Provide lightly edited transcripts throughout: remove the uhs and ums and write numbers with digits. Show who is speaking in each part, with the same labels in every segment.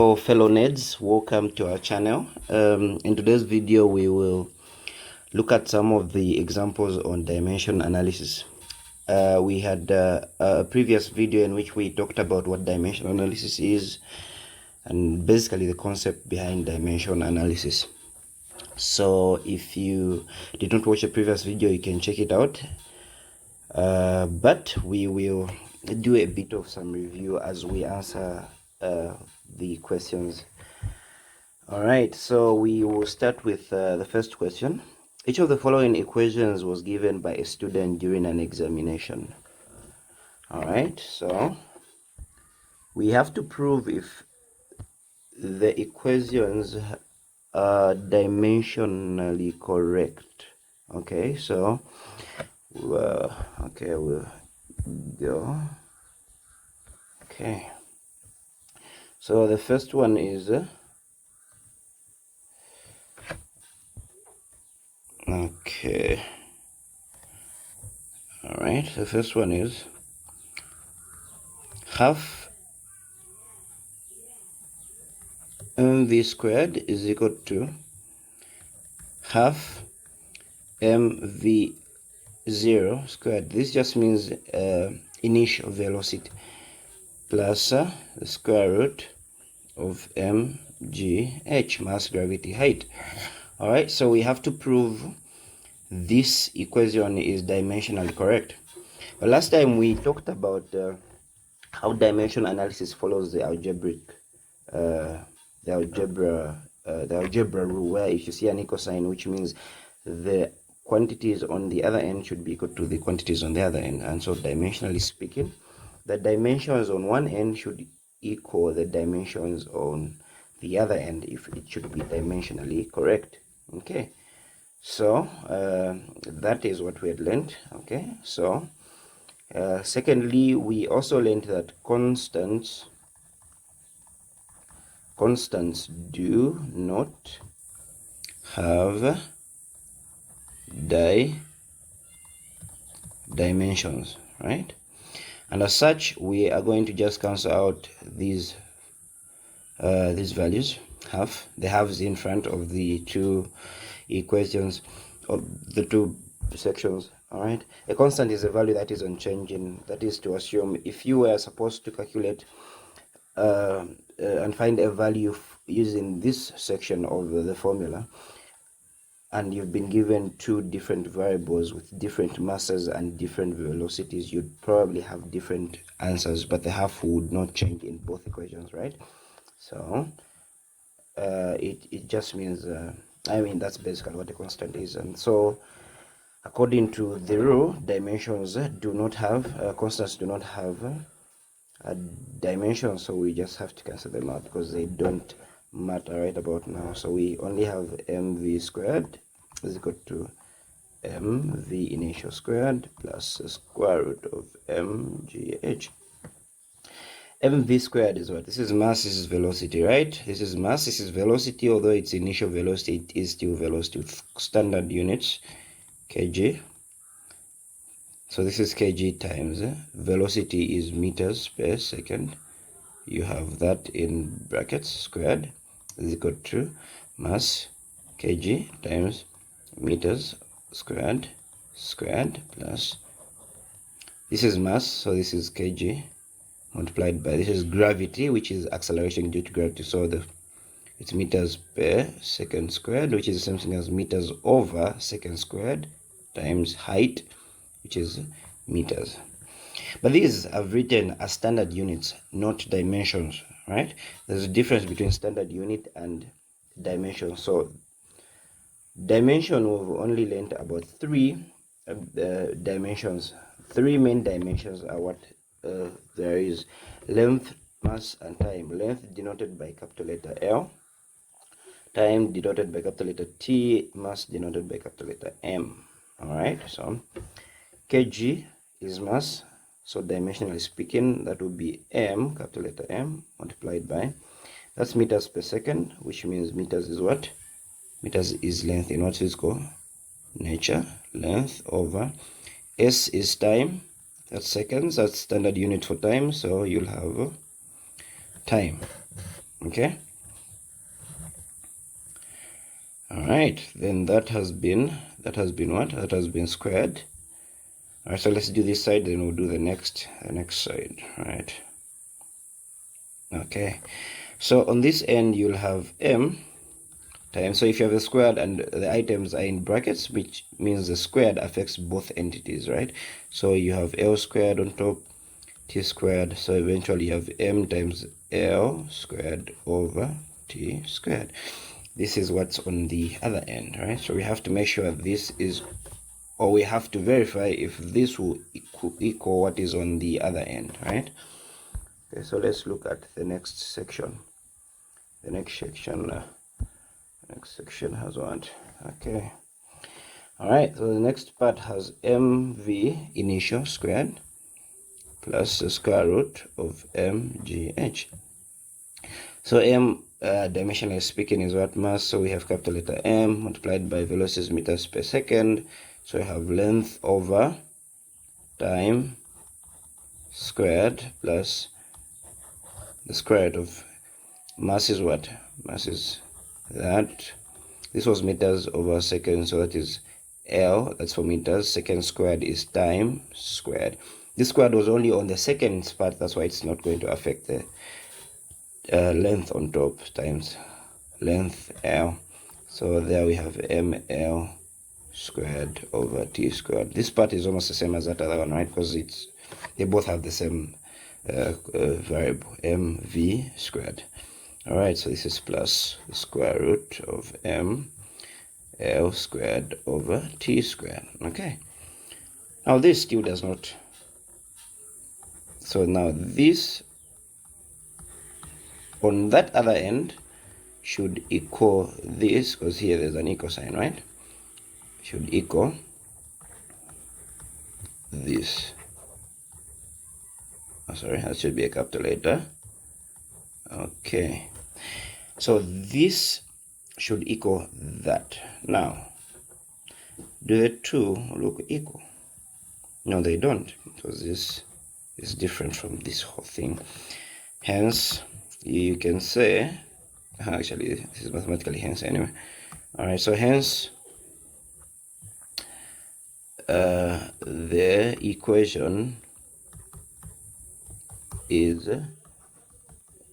Speaker 1: Hello fellow nerds, welcome to our channel. In today's video we will look at some of the examples on dimension analysis. We had a previous video in which we talked about what dimension analysis is and basically the concept behind dimension analysis. So if you did not watch the previous video, you can check it out, but we will do a bit of some review as we answer the questions. All right, so we will start with the first question. Each of the following equations was given by a student during an examination. All right, so we have to prove if the equations are dimensionally correct. Okay, so we'll go. Okay, so the first one is okay. All right, the first one is half mv squared is equal to half mv0 squared. This just means initial velocity plus the square root of mgh, mass, gravity, height. All right, so we have to prove this equation is dimensionally correct. But last time we talked about how dimension analysis follows the algebra rule, where if you see an equal sign, which means the quantities on the other end should be equal to the quantities on the other end. And so dimensionally speaking, the dimensions on one end should equal the dimensions on the other end if it should be dimensionally correct. Okay, so that is what we had learned. Okay, so secondly, we also learned that constants do not have dimensions, right? And as such, we are going to just cancel out these values, half, the halves in front of the two equations of the two sections. All right, a constant is a value that is unchanging. That is to assume if you were supposed to calculate and find a value using this section of the formula, and you've been given two different variables with different masses and different velocities, you'd probably have different answers, but the half would not change in both equations, right? So it just means that's basically what a constant is. And so according to the rule, dimensions do not have constants do not have a dimension, so we just have to cancel them out because they don't matter right about now. So we only have mv squared is equal to mv initial squared plus the square root of mgh. mv squared is what? This is mass, this is velocity, right? This is mass, this is velocity. Although it's initial velocity, it is still velocity with standard units, kg. So this is kg times velocity is meters per second. You have that in brackets, squared is equal to mass, kg times meters squared plus, this is mass, so this is kg multiplied by, this is gravity, which is acceleration due to gravity, so it's meters per second squared, which is the same thing as meters over second squared, times height, which is meters. But these I've written as standard units, not dimensions, right? There's a difference between standard unit and dimension. So dimension, we've only learned about three dimensions. Three main dimensions are what there is: length, mass, and time. Length denoted by capital letter L, time denoted by capital letter T, mass denoted by capital letter M. All right, so kg is mass, so dimensionally speaking, that would be m, capital letter M, multiplied by, that's meters per second, which means meters is what? Meters is length in what physical nature, length over s is time, that's seconds, that's standard unit for time, so you'll have time. Okay. All right, then that has been what? That has been squared. All right, so let's do this side, then we'll do the next side. All right. Okay, so on this end you'll have m times, so if you have a squared and the items are in brackets, which means the squared affects both entities, right? So you have L squared on top, T squared, so eventually you have m times L squared over T squared. This is what's on the other end, right? So we have to make sure this is, or we have to verify if this will equal what is on the other end, right? Okay, so let's look at the next section. The next section has what? Okay. All right, so the next part has mv initial squared plus the square root of mgh. So m, dimensionally speaking, is what? Mass. So we have capital letter M multiplied by velocities meters per second. So we have length over time squared plus the square root of mass is what? Mass is that. This was meters over second, so that is L, that's for meters. Second squared is time squared. This squared was only on the second part, that's why it's not going to affect the length on top, times length L. So there we have ml squared over t squared. This part is almost the same as that other one, right? Because they both have the same variable, mv squared. All right, so this is plus the square root of m L squared over t squared. Okay, now this still does not, so now this on that other end should equal this, because here there's an equal sign, right? Should equal this. Oh, sorry, that should be a capital letter. Okay, so this should equal that. Now, do the two look equal? No, they don't, because this is different from this whole thing. Hence, you can say, actually, this is mathematically hence anyway. All right, so hence, the equation is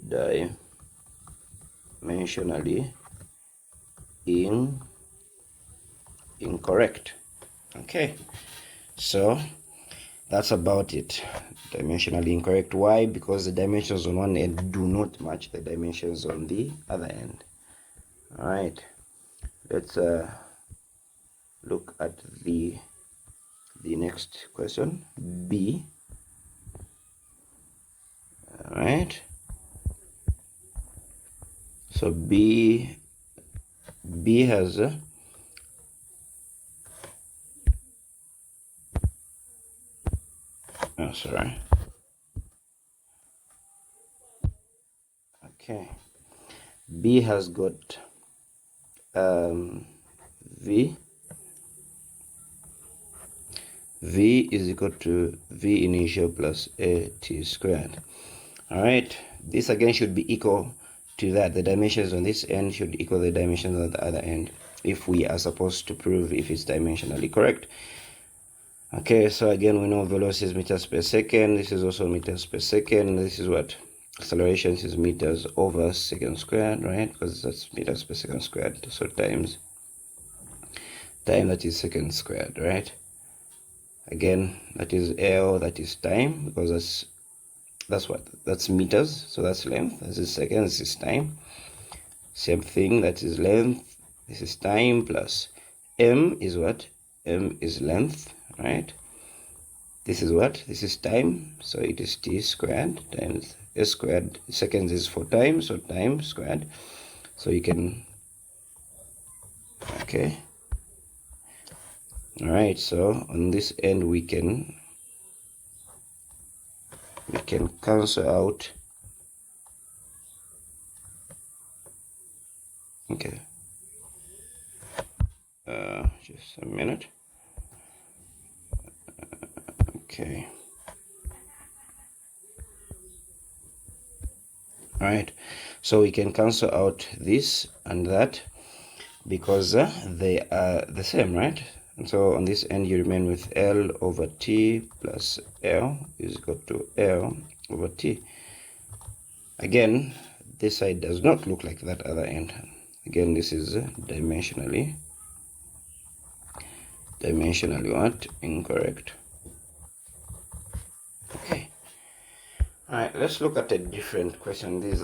Speaker 1: dimensionally incorrect. Okay, so that's about it. Dimensionally incorrect. Why? Because the dimensions on one end do not match the dimensions on the other end. All right, let's look at the next question, B. All right, so B has oh, sorry. Okay, B has got V is equal to V initial plus AT squared. All right, this again should be equal to that. The dimensions on this end should equal the dimensions on the other end if we are supposed to prove if it's dimensionally correct. Okay, so again, we know velocity is meters per second. This is also meters per second. This is what? Acceleration is meters over second squared, right? Because that's meters per second squared. So times time, that is second squared, right? Again, that is L, that is time, because that's what? That's meters, so that's length. This is second, this is time. Same thing, that is length, this is time, plus M is what? M is length, right? This is what? This is time, so it is t squared times s squared. Seconds is for time, so time squared. So you can, okay. All right, so on this end we can cancel out. Okay, just a minute. Okay, All right, so we can cancel out this and that because they are the same, right? And so on this end you remain with L over T plus L is equal to L over T. Again, this side does not look like that other end. Again, this is dimensionally what? Incorrect. Okay. All right, let's look at a different question. This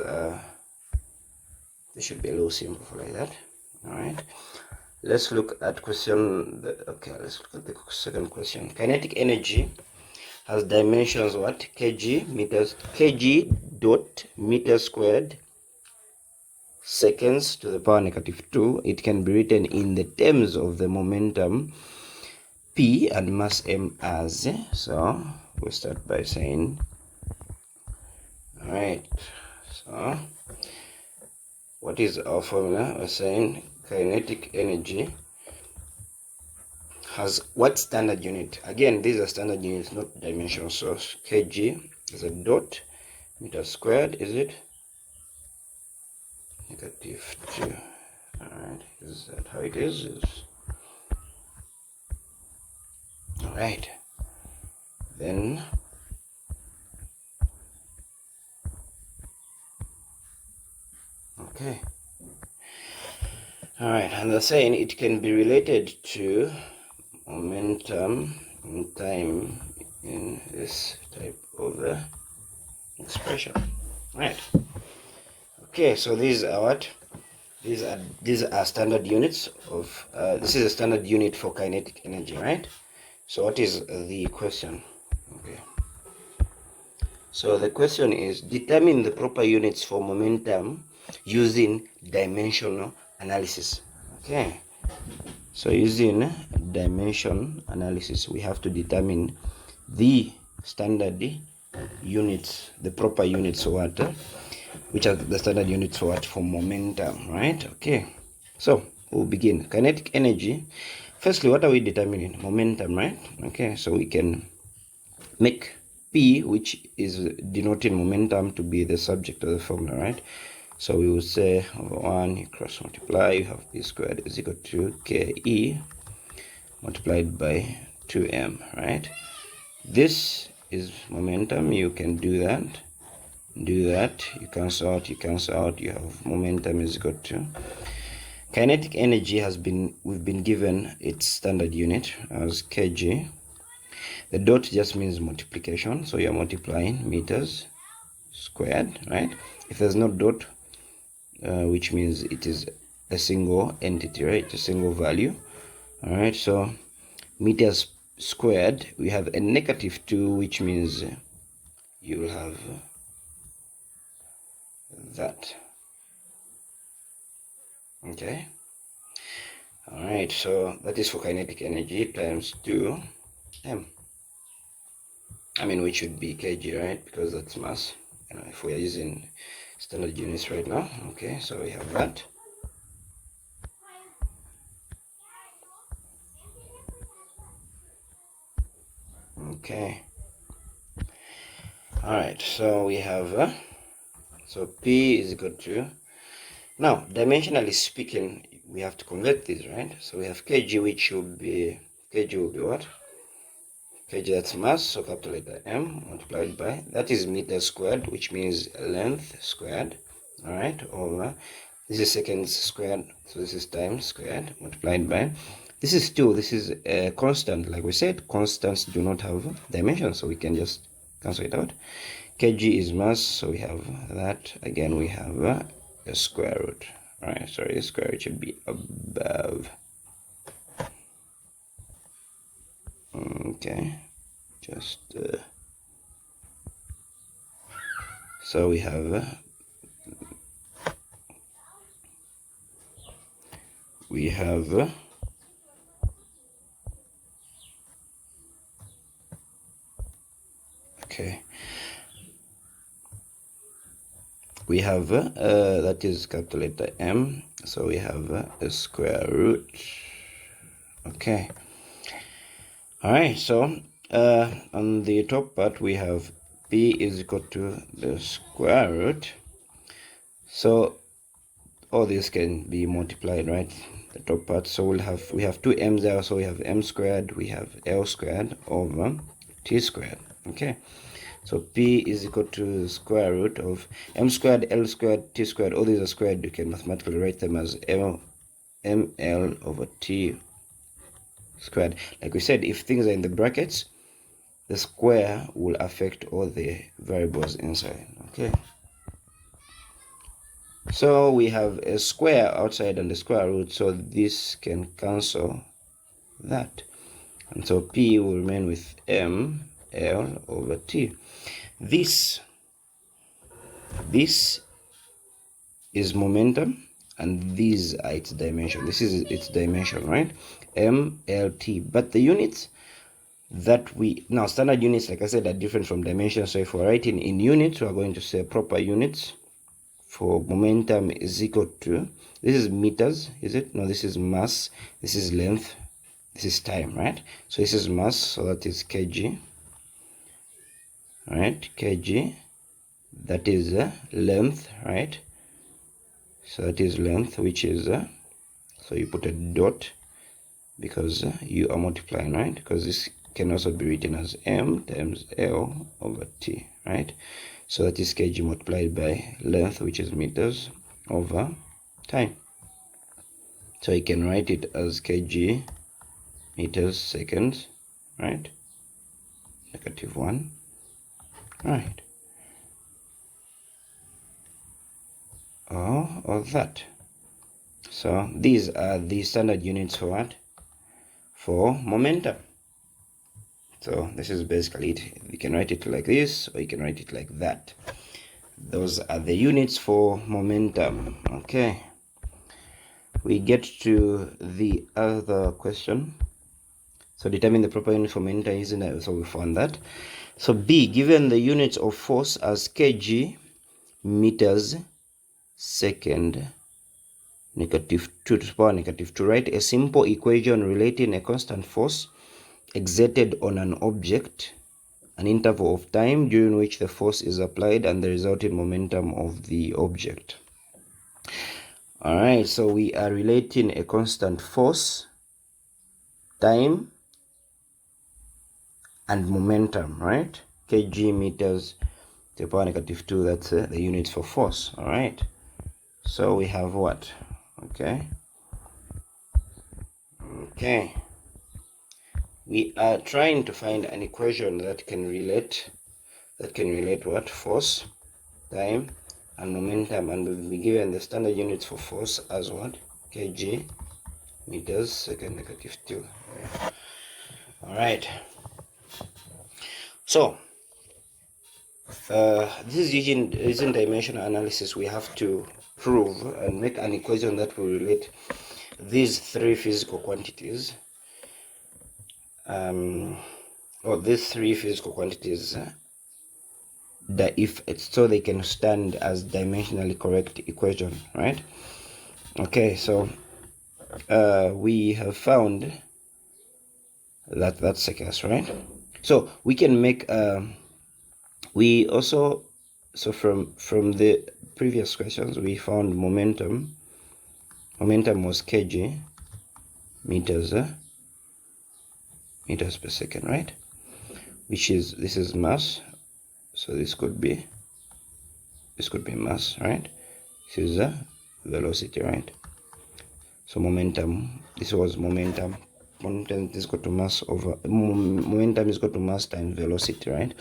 Speaker 1: should be a little simple like that. All right. Let's look at question. Let's look at the second question. Kinetic energy has dimensions what? Kg dot meter squared seconds to the power -2. It can be written in the terms of the momentum P and mass M as. So we'll start by saying, all right, so what is our formula? We're saying kinetic energy has what standard unit? Again, these are standard units, not dimensional. So kg is a dot meter squared, is it? -2. All right, is that how it is? All right, then okay. All right, and they're saying it can be related to momentum in time in this type of expression. Right. Okay, so these are what? These are standard units of. This is a standard unit for kinetic energy, right? So what is the question? Okay. So the question is determine the proper units for momentum using dimensional analysis. Okay. So using dimension analysis, we have to determine the standard units, the proper units for what, which are the standard units for what? For momentum, right? Okay. So we'll begin. Kinetic energy. Firstly, what are we determining? Momentum, right? Okay. So we can make P, which is denoting momentum, to be the subject of the formula, right? So we will say over 1, you cross multiply, you have P squared is equal to Ke multiplied by 2m, right? This is momentum. You can do that. You cancel out, you have momentum is equal to kinetic energy we've been given its standard unit as kg. The dot just means multiplication, so you're multiplying meters squared, right? If there's no dot, which means it is a single entity, right? A single value. All right, so meters squared, we have a -2, which means you will have that. Okay. All right, so that is for kinetic energy times 2m. I mean, which should be kg, right? Because that's mass. If we are using standard units right now. Okay, so we have that. Okay. All right, so we have so P is equal to, now dimensionally speaking, we have to convert these, right? So we have kg, which will be what? Kg, that's mass, so capital letter M multiplied by, that is meter squared, which means length squared. All right, over, this is seconds squared, so this is time squared multiplied by, this is a constant. Like we said, constants do not have dimensions, so we can just cancel it out. Kg is mass, so we have that. Again, we have a square root. All right, sorry, the square root should be above. Okay, just so we have okay, we have that is capital letter M, so we have a square root. Okay. All right, so on the top part we have P is equal to the square root So all this can be multiplied, right? The top part. So we have two m's there, so we have m squared, we have l squared over t squared. Okay, so p is equal to square root of m squared, l squared, t squared. All these are squared. You can mathematically write them as ml over t squared. Like we said, if things are in the brackets, the square will affect all the variables inside. Okay, so we have a square outside and the square root, so this can cancel that, and so p will remain with m l over t. This is momentum, and these are its dimension. This is its dimension, right? M L T. But the units that we now, standard units, like I said, are different from dimension. So if we're writing in units, we're going to say proper units for momentum is equal to, this is meters, is it? No, this is mass, this is length, this is time, right? So this is mass, so that is kg, right? Kg, that is length, right? So that is length, which is so you put a dot because you are multiplying, right? Because this can also be written as m times l over t, right? So that is kg multiplied by length, which is meters, over time. So you can write it as kg meters seconds, right? -1, right? Or that. So these are the standard units for what? For momentum. So this is basically it. You can write it like this, or you can write it like that. Those are the units for momentum. Okay, we get to the other question. So determine the proper unit for momentum, isn't it? So we found that. So B, given the units of force as kg meters second -2 to the power -2, write a simple equation relating a constant force exerted on an object, an interval of time during which the force is applied, and the resulting momentum of the object. All right, so we are relating a constant force, time, and momentum, right? Kg meters to the power -2, that's the units for force. All right, so we have what? Okay, we are trying to find an equation that can relate what? Force, time, and momentum, and we'll be given the standard units for force as what? Kg meters second -2. All right, so this is using dimensional analysis. We have to prove and make an equation that will relate these three physical quantities, or these three physical quantities, that if it's so they can stand as dimensionally correct equation, right? Okay, so we have found that that's the case, right? So we can make we also, so from the previous questions, we found momentum was kg meters per second, right? Which is, this is mass, so this could be mass, right? This is velocity, right? So momentum, this was momentum is equal to mass over momentum is equal to mass times velocity, right?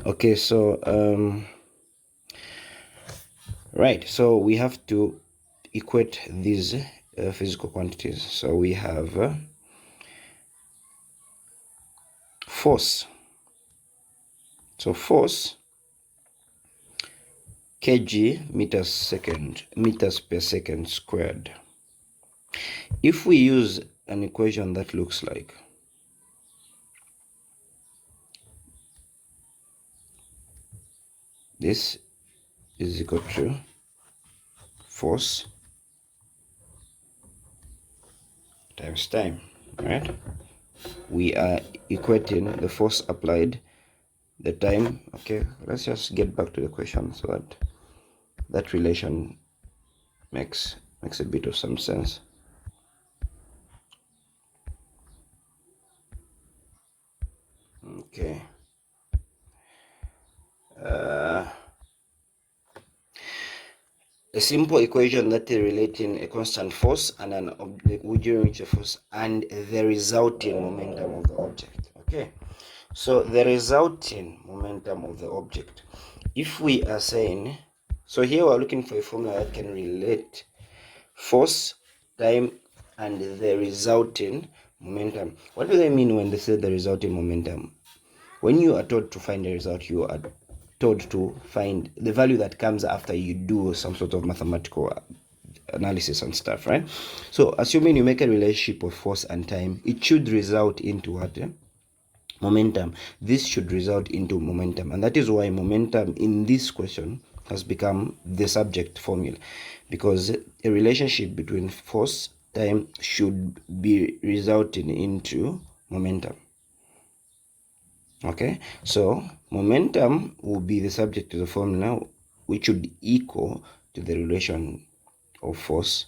Speaker 1: Okay, so right, so we have to equate these physical quantities. So we have force. So force, kg meters per second squared. If we use an equation that looks like this, is equal to force times time, right? We are equating the force applied, the time. Okay, let's just get back to the question so that that relation makes a bit of some sense. Okay. A simple equation that is relating a constant force and an object during which a force and the resulting momentum of the object. Okay, so the resulting momentum of the object, if we are saying, so here we're looking for a formula that can relate force, time, and the resulting momentum. What do they mean when they say the resulting momentum? When you are told to find a result, you are told to find the value that comes after you do some sort of mathematical analysis and stuff, right? So assuming you make a relationship of force and time, it should result into what? Momentum. This should result into momentum, and that is why momentum in this question has become the subject formula, because a relationship between force, time should be resulting into momentum. Okay, so momentum will be the subject of the formula, which should equal to the relation of force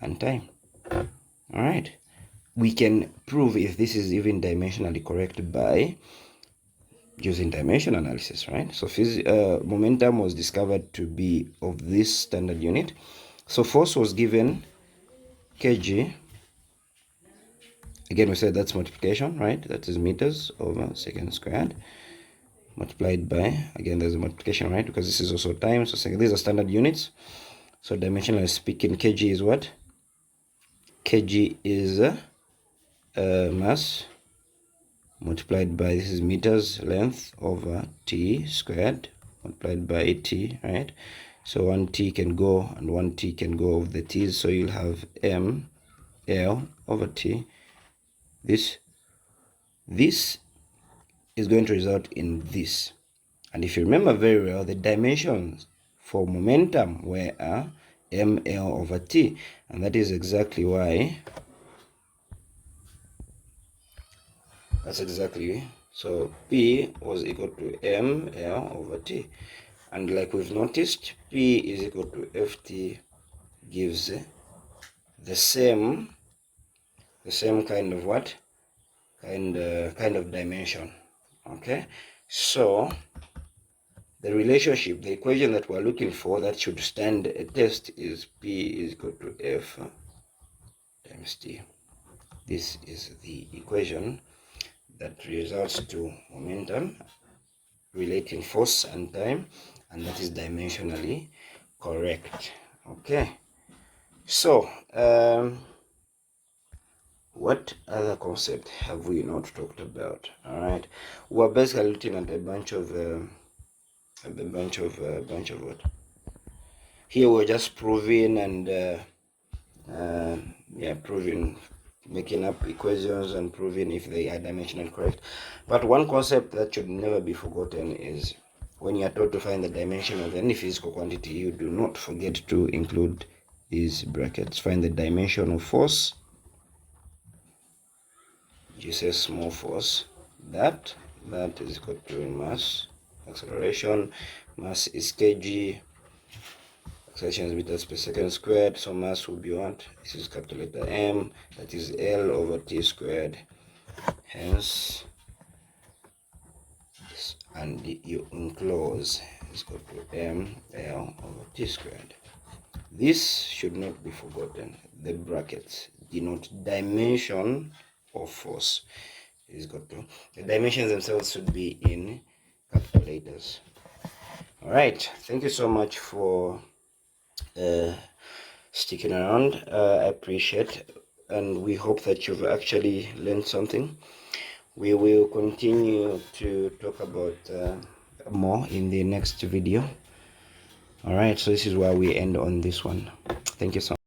Speaker 1: and time. All right, we can prove if this is even dimensionally correct by using dimension analysis, right? So momentum was discovered to be of this standard unit. So force was given kg. Again, we said that's multiplication, right? That is meters over second squared multiplied by, again, there's a multiplication, right? Because this is also time. So these are standard units. So dimensionally speaking, kg is what? Kg is mass multiplied by, this is meters length over t squared multiplied by t, right? So 1t can go and 1t can go over the t's, so you'll have m l over t. This is going to result in this. And if you remember very well, the dimensions for momentum were ml over t, and that is exactly why, so P was equal to ml over t, and like we've noticed, P is equal to Ft gives the same kind of what? Kind of dimension. Okay, so the relationship, the equation that we're looking for that should stand a test is P is equal to F times T. This is the equation that results to momentum relating force and time, and that is dimensionally correct. Okay, so what other concept have we not talked about? All right, we're basically looking at a bunch of what? Here we're just proving and proving, making up equations and proving if they are dimensionally correct. But one concept that should never be forgotten is when you are told to find the dimension of any physical quantity, you do not forget to include these brackets. Find the dimension of force. You say small force. That is equal to mass, acceleration. Mass is kg. Acceleration is meters per second squared. So mass will be what? This is capital letter M. That is L over T squared. Hence, and you enclose is equal to ml over T squared. This should not be forgotten. The brackets denote dimension of force. Is equal to, the dimensions themselves should be in capital letters. All right, thank you so much for sticking around. I appreciate, and we hope that you've actually learned something. We will continue to talk about more in the next video. All right, so this is where we end on this one. Thank you so much.